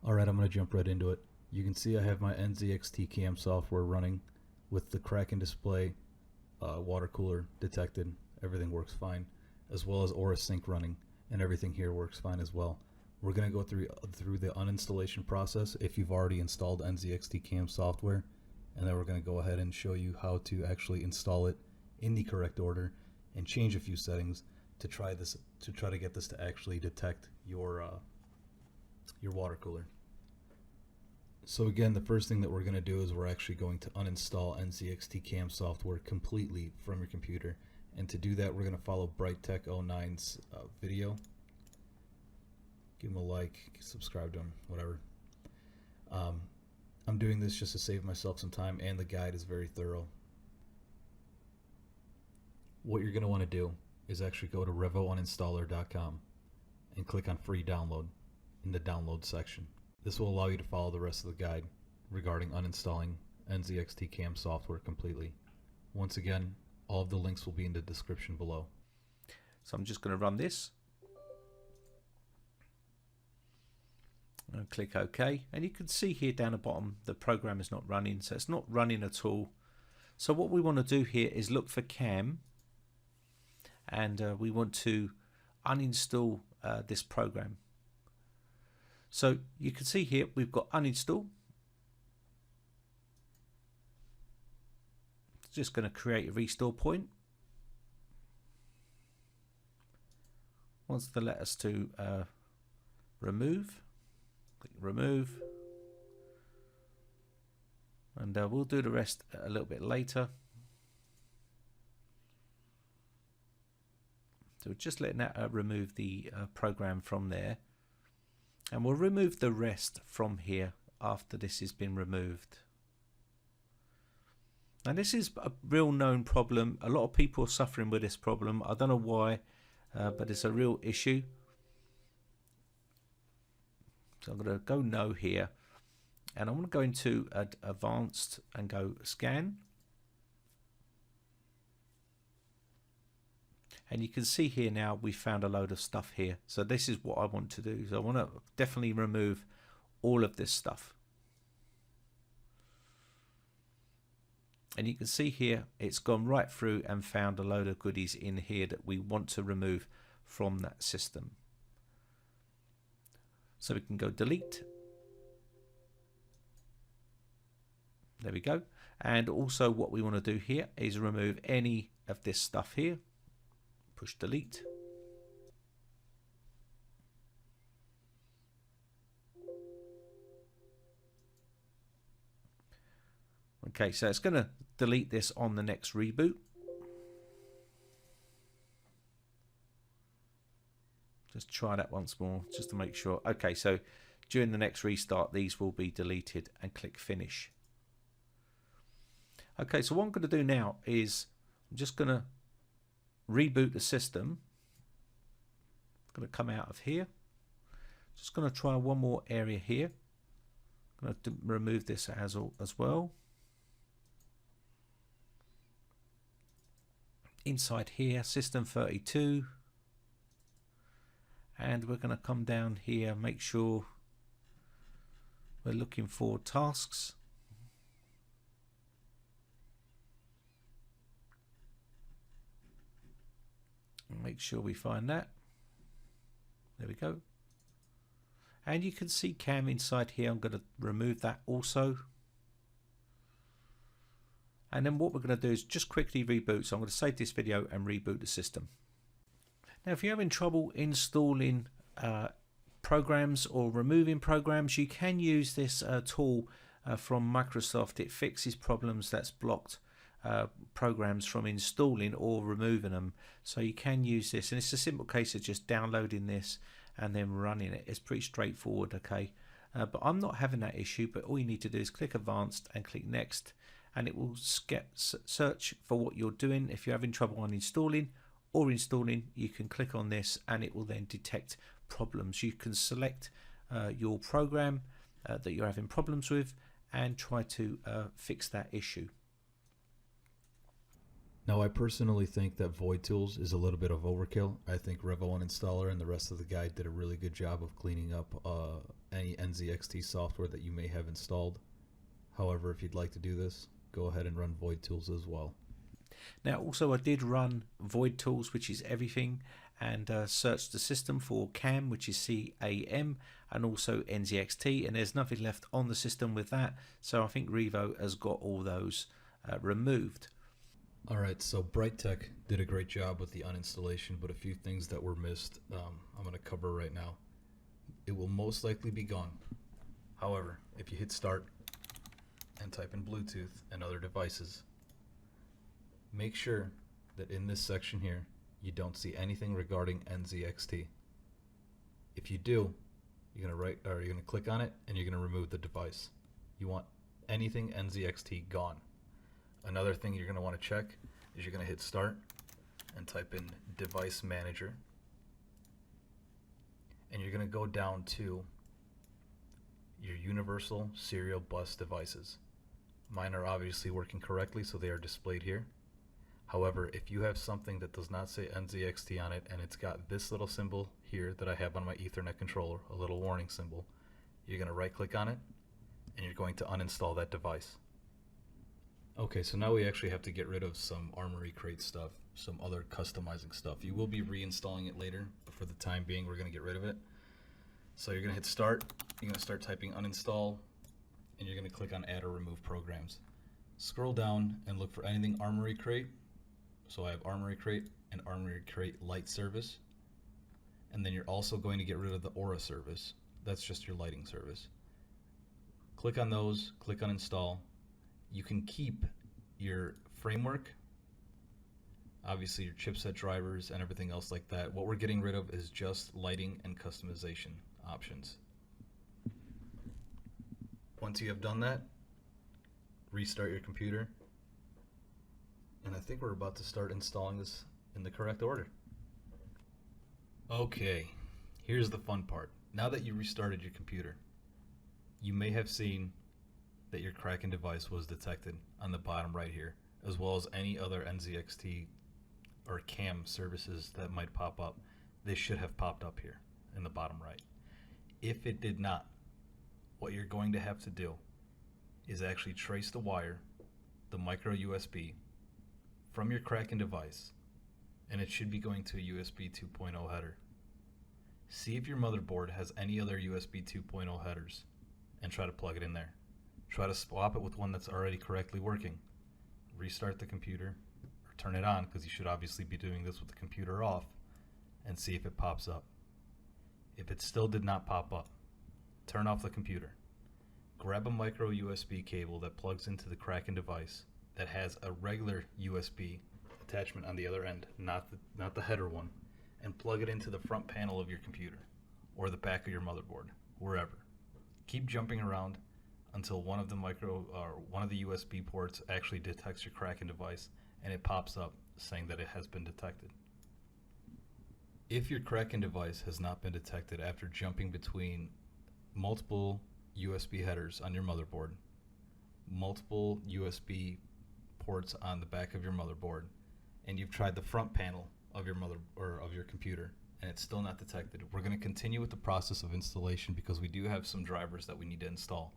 Alright, I'm going to jump right into it. You can see I have my NZXT Cam software running with the Kraken display, water cooler detected, everything works fine, as well as Aura Sync running, and everything here works fine as well. We're going to go through the uninstallation process if you've already installed NZXT Cam software, and then we're going to go ahead and show you how to actually install it in the correct order and change a few settings to try to get this to actually detect your water cooler. So again, the first thing that we're going to do is we're actually going to uninstall NZXT Cam software completely from your computer, and to do that we're going to follow BrightTech09's video. Give him a like, subscribe to him, whatever. I'm doing this just to save myself some time, and the guide is very thorough. What you're going to want to do is actually go to revouninstaller.com and click on free download in the download section. This will allow you to follow the rest of the guide regarding uninstalling NZXT Cam software completely. Once again, all of the links will be in the description below. So I'm just going to run this and click OK, and you can see here down the bottom the program is not running, so it's not running at all. So what we want to do here is look for Cam, and we want to uninstall this program. So you can see here we've got uninstall. Just going to create a restore point. Wants to let us to remove. Click remove, and we'll do the rest a little bit later. So we're just letting that remove the program from there, and we'll remove the rest from here after this has been removed. Now this is a real known problem. A lot of people are suffering with this problem. I don't know why, but it's a real issue. So I'm going to go no here, and I'm going to go into advanced and go scan. And you can see here now we found a load of stuff here. So this is what I want to do. So I want to definitely remove all of this stuff. And you can see here it's gone right through and found a load of goodies in here that we want to remove from that system. So we can go delete. There we go. And also what we want to do here is remove any of this stuff here. Push delete. Okay, so it's going to delete this on the next reboot. Just try that once more just to make sure. Okay, so during the next restart these will be deleted, and click finish. Okay, so what I'm going to do now is I'm just going to reboot the system. I'm going to come out of here. Just going to try one more area here. I'm going to remove this as well. Inside here, system 32. And we're going to come down here, make sure we're looking for tasks. Make sure we find that. There we go. And you can see Cam inside here. I'm going to remove that also. And then what we're going to do is just quickly reboot. So I'm going to save this video and reboot the system. Now if you're having trouble installing programs or removing programs, you can use this tool from Microsoft. It fixes problems that's blocked programs from installing or removing them. So you can use this, and it's a simple case of just downloading this and then running it. It's pretty straightforward, okay? But I'm not having that issue, but all you need to do is click advanced and click next, and it will search for what you're doing. If you're having trouble on installing or installing, you can click on this and it will then detect problems. You can select your program that you're having problems with and try to fix that issue. Now, I personally think that VoidTools is a little bit of overkill. I think Revo Uninstaller and the rest of the guide did a really good job of cleaning up any NZXT software that you may have installed. However, if you'd like to do this, go ahead and run VoidTools as well. Now, also I did run VoidTools, which is everything, and searched the system for CAM, which is CAM, and also NZXT, and there's nothing left on the system with that. So I think Revo has got all those removed. Alright, so BrightTech did a great job with the uninstallation, but a few things that were missed I'm going to cover right now. It will most likely be gone. However, if you hit start and type in Bluetooth and other devices, make sure that in this section here you don't see anything regarding NZXT. If you do, you're going to click on it and you're going to remove the device. You want anything NZXT gone. Another thing you're going to want to check is you're going to hit start and type in device manager, and you're going to go down to your universal serial bus devices. Mine are obviously working correctly, so they are displayed here. However, if you have something that does not say NZXT on it and it's got this little symbol here that I have on my Ethernet controller, a little warning symbol, you're going to right click on it and you're going to uninstall that device. Okay, so now we actually have to get rid of some Armoury Crate stuff, some other customizing stuff. You will be reinstalling it later, but for the time being, we're going to get rid of it. So you're going to hit start, you're going to start typing uninstall, and you're going to click on add or remove programs. Scroll down and look for anything Armoury Crate. So I have Armoury Crate and Armoury Crate Lite service. And then you're also going to get rid of the Aura service. That's just your lighting service. Click on those, click on install. You can keep your framework, obviously your chipset drivers and everything else like that. What we're getting rid of is just lighting and customization options. Once you have done that, restart your computer, and I think we're about to start installing this in the correct order. Okay, here's the fun part. Now that you restarted your computer, you may have seen that your Kraken device was detected on the bottom right here, as well as any other NZXT or CAM services that might pop up. They should have popped up here in the bottom right. If it did not, what you're going to have to do is actually trace the wire, the micro USB, from your Kraken device, and it should be going to a USB 2.0 header. See if your motherboard has any other USB 2.0 headers and try to plug it in there. Try to swap it with one that's already correctly working. Restart the computer, or turn it on, because you should obviously be doing this with the computer off, and see if it pops up. If it still did not pop up, turn off the computer. Grab a micro USB cable that plugs into the Kraken device that has a regular USB attachment on the other end, not the header one, and plug it into the front panel of your computer or the back of your motherboard, wherever. Keep jumping around until one of the USB ports actually detects your Kraken device and it pops up saying that it has been detected. If your Kraken device has not been detected after jumping between multiple USB headers on your motherboard, multiple USB ports on the back of your motherboard, and you've tried the front panel of your computer and it's still not detected, we're going to continue with the process of installation because we do have some drivers that we need to install.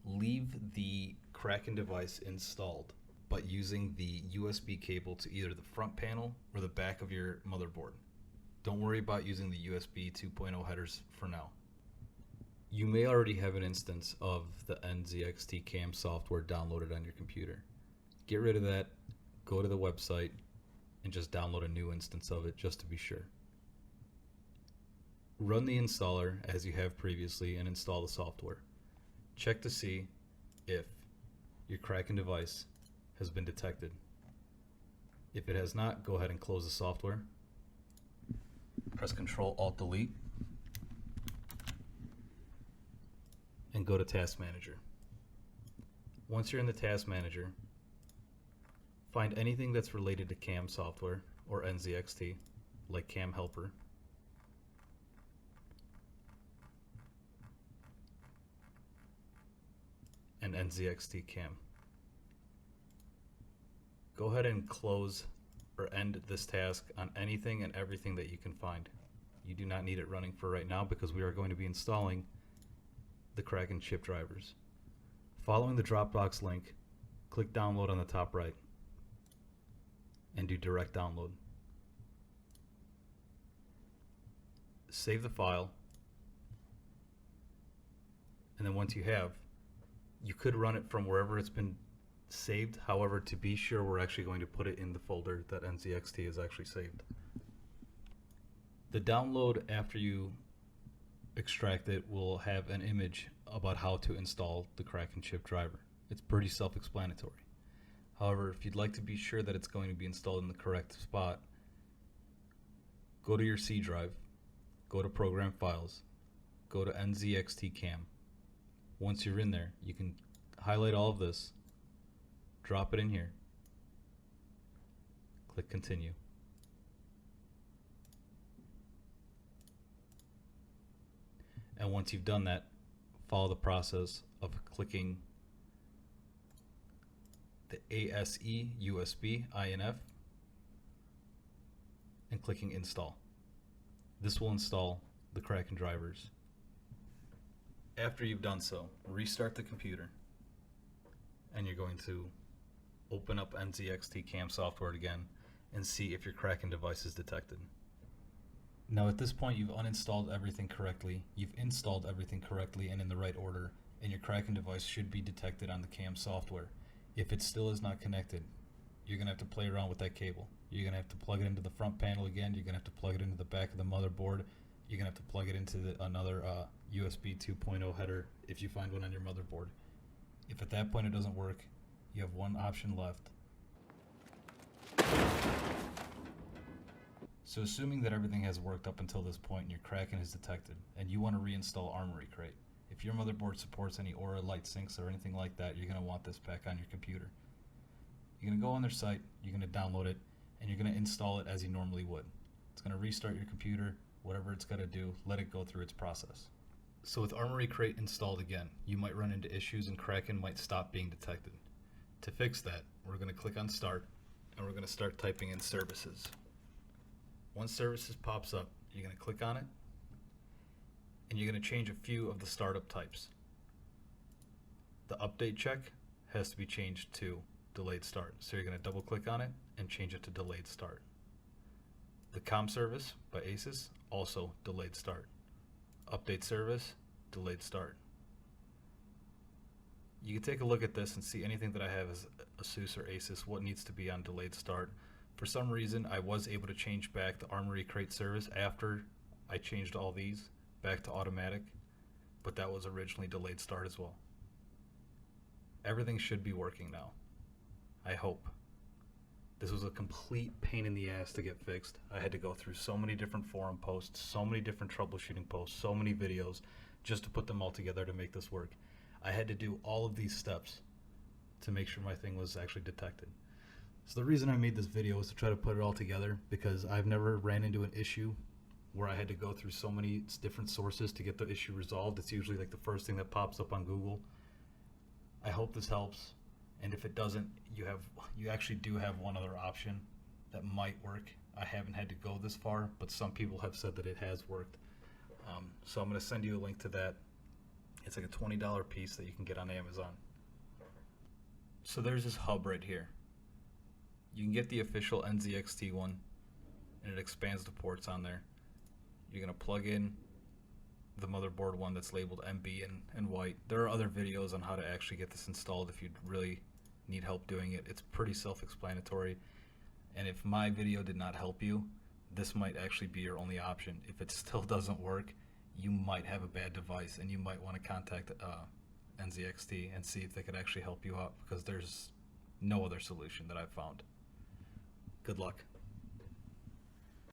Leave the Kraken device installed, but using the USB cable to either the front panel or the back of your motherboard. Don't worry about using the USB 2.0 headers for now. You may already have an instance of the NZXT Cam software downloaded on your computer. Get rid of that, go to the website, and just download a new instance of it just to be sure. Run the installer as you have previously and install the software. Check to see if your Kraken device has been detected. If it has not, go ahead and close the software. Press Ctrl-Alt-Delete and go to Task Manager. Once you're in the Task Manager, find anything that's related to CAM software or NZXT, like Cam Helper. And NZXT Cam. Go ahead and close or end this task on anything and everything that you can find. You do not need it running for right now because we are going to be installing the Kraken chip drivers. Following the Dropbox link, click download on the top right and do direct download. Save the file, and then once you have, you could run it from wherever it's been saved. However, to be sure, we're actually going to put it in the folder that NZXT is actually saved. The download after you extract it will have an image about how to install the Kraken chip driver. It's pretty self-explanatory. However, if you'd like to be sure that it's going to be installed in the correct spot, go to your C drive, go to Program Files, go to NZXT Cam. Once you're in there, you can highlight all of this, drop it in here, click Continue. And once you've done that, follow the process of clicking the ASE USB INF and clicking Install. This will install the Kraken drivers. After you've done so, restart the computer and you're going to open up NZXT Cam Software again and see if your Kraken device is detected. Now at this point you've uninstalled everything correctly, you've installed everything correctly and in the right order, and your Kraken device should be detected on the Cam software. If it still is not connected, you're going to have to play around with that cable. You're going to have to plug it into the front panel again, you're going to have to plug it into the back of the motherboard, you're going to have to plug it into another USB 2.0 header if you find one on your motherboard. If at that point it doesn't work, you have one option left. So assuming that everything has worked up until this point and your Kraken is detected, and you want to reinstall Armoury Crate, if your motherboard supports any Aura light sinks or anything like that, you're going to want this back on your computer. You're going to go on their site, you're going to download it, and you're going to install it as you normally would. It's going to restart your computer, whatever it's got to do, let it go through its process. So with Armoury Crate installed again, you might run into issues and Kraken might stop being detected. To fix that, we're going to click on Start, and we're going to start typing in Services. Once Services pops up, you're going to click on it, and you're going to change a few of the startup types. The update check has to be changed to Delayed Start, so you're going to double click on it and change it to Delayed Start. The COM service by Asus, also Delayed Start. Update service, Delayed Start. You can take a look at this and see anything that I have as Asus or Asus, what needs to be on Delayed Start. For some reason, I was able to change back the Armoury Crate service after I changed all these back to automatic, but that was originally Delayed Start as well. Everything should be working now. I hope. This was a complete pain in the ass to get fixed. I had to go through so many different forum posts, so many different troubleshooting posts, so many videos just to put them all together to make this work. I had to do all of these steps to make sure my thing was actually detected. So the reason I made this video was to try to put it all together because I've never ran into an issue where I had to go through so many different sources to get the issue resolved. It's usually like the first thing that pops up on Google. I hope this helps, and if it doesn't, you actually do have one other option that might work. I haven't had to go this far, but some people have said that it has worked. So I'm going to send you a link to that. It's like a $20 piece that you can get on Amazon. So there's this hub right here. You can get the official NZXT one, and it expands the ports on there. You're going to plug in the motherboard one that's labeled MB and white. There are other videos on how to actually get this installed if you really need help doing it. It's pretty self-explanatory, and if my video did not help you, this might actually be your only option. If it still doesn't work, you might have a bad device, and you might want to contact NZXT and see if they could actually help you out, because there's no other solution that I've found. Good luck.